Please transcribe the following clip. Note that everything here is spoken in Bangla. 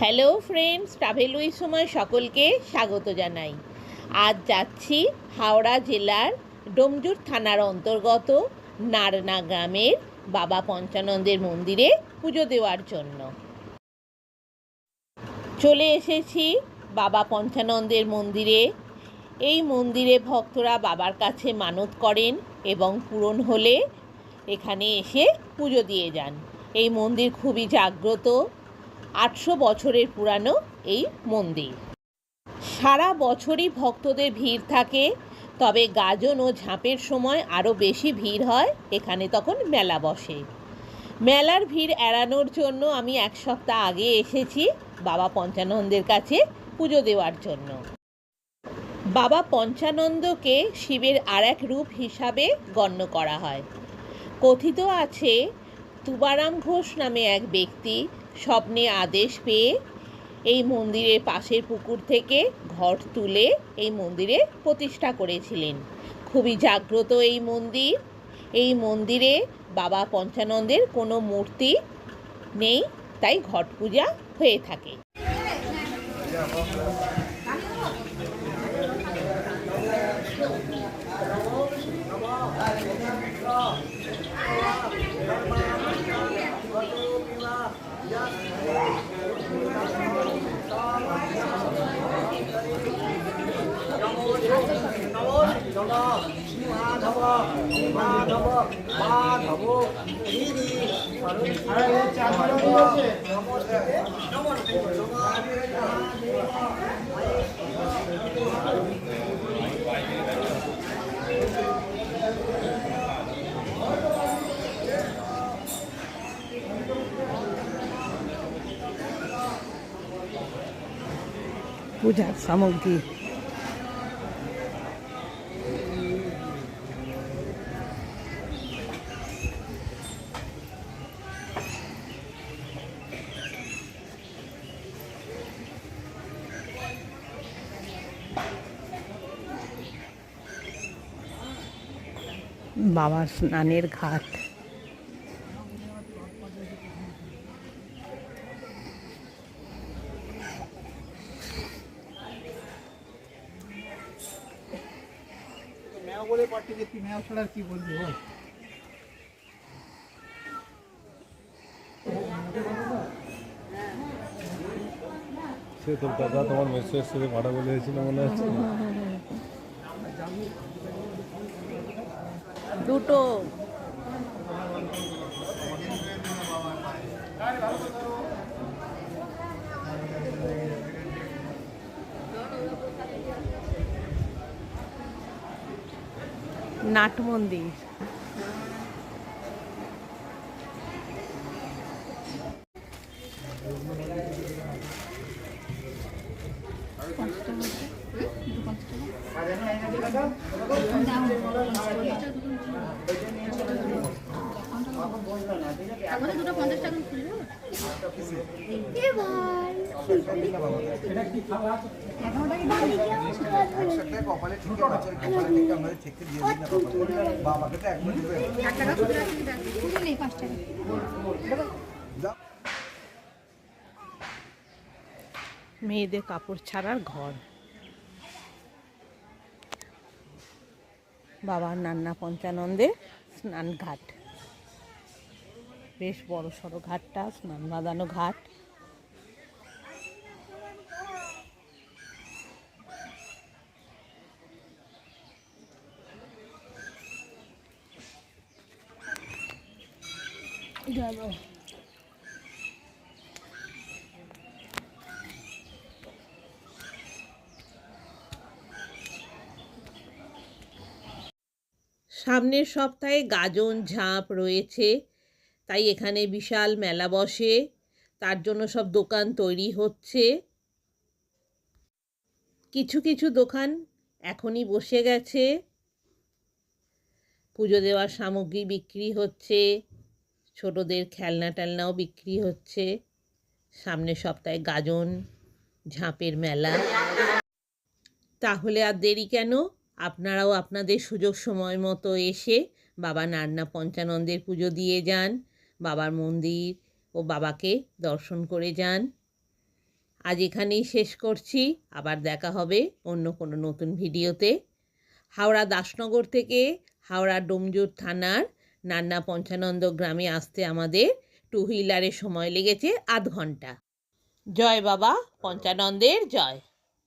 হ্যালো ফ্রেন্ডস, ট্রাভেল উইথ সময় সকলকে স্বাগত জানাই। আজ যাচ্ছি হাওড়া জেলার ডোমজুর থানার অন্তর্গত নারনা গ্রামের বাবা পঞ্চানন্দের মন্দিরে পুজো দেওয়ার জন্য। চলে এসেছি বাবা পঞ্চানন্দের মন্দিরে। এই মন্দিরে ভক্তরা বাবার কাছে মানত করেন এবং পূরণ হলে এখানে এসে পুজো দিয়ে যান। এই মন্দির খুবই জাগ্রত, 800 বছরের পুরানো এই মন্দির। সারা বছরই ভক্তদের ভিড় থাকে, তবে গাজন ও ঝাঁপের সময় আরও বেশি ভিড় হয়। এখানে তখন মেলা বসে। মেলার ভিড় এড়ানোর জন্য আমি 1 সপ্তাহ আগে এসেছি বাবা পঞ্চানন্দের কাছে পুজো দেওয়ার জন্য। বাবা পঞ্চানন্দকে শিবের আর এক রূপ হিসাবে গণ্য করা হয়। কথিত আছে, তুবারাম ঘোষ নামে এক ব্যক্তি স্বপ্নে আদেশ পেয়ে এই মন্দিরের পাশের পুকুর থেকে ঘট তুলে এই মন্দিরে প্রতিষ্ঠা করেছিলেন। খুবই জাগ্রত এই মন্দির। এই মন্দিরে বাবা পঞ্চানন্দের কোনো মূর্তি নেই, তাই ঘট পূজা হয়ে থাকে। পূজার সামগ্রী, বাবার স্নানের ঘাট। বলে পারছি যে তুই ম্যাও ছাড়া কি বলবি? সে তোর দাদা তোমার মেসের সাথে কথা বলে হয়েছিল মনে হচ্ছে। দুটো নাট মন্দির। মেয়েদের কাপড় ছাড়ার ঘর। বাবা নান্না পঞ্চানন্দের স্নান ঘাট, বেশ বড় সড়ো ঘাটটা, স্নান বাঁধানো ঘাট। সামনের সপ্তাহে গাজন ঝাঁপ রয়েছে, তাই এখানে বিশাল মেলা বসে। তার জন্য সব দোকান তৈরি হচ্ছে। কিছু কিছু দোকান এখনই বসে গেছে। পুজো দেওয়ার সামগ্রী বিক্রি হচ্ছে, ছোটদের খেলনা টেলনাও বিক্রি হচ্ছে। সামনের সপ্তাহে গাজন ঝাঁপের মেলা। তাহলে আর দেরি কেন? আপনারাও আপনাদের সুযোগ সময় মতো এসে বাবা নান্না পঞ্চানন্দের পুজো দিয়ে যান, বাবার মন্দির ও বাবাকে দর্শন করে যান। আজ এখানেই শেষ করছি। আবার দেখা হবে অন্য কোনো নতুন ভিডিওতে। হাওড়া দাসনগর থেকে হাওড়া ডোমজুর থানার নান্না পঞ্চানন্দ গ্রামে আসতে আমাদের 2 হুইলারে সময় লেগেছে আধ ঘন্টা। জয় বাবা পঞ্চানন্দের জয়।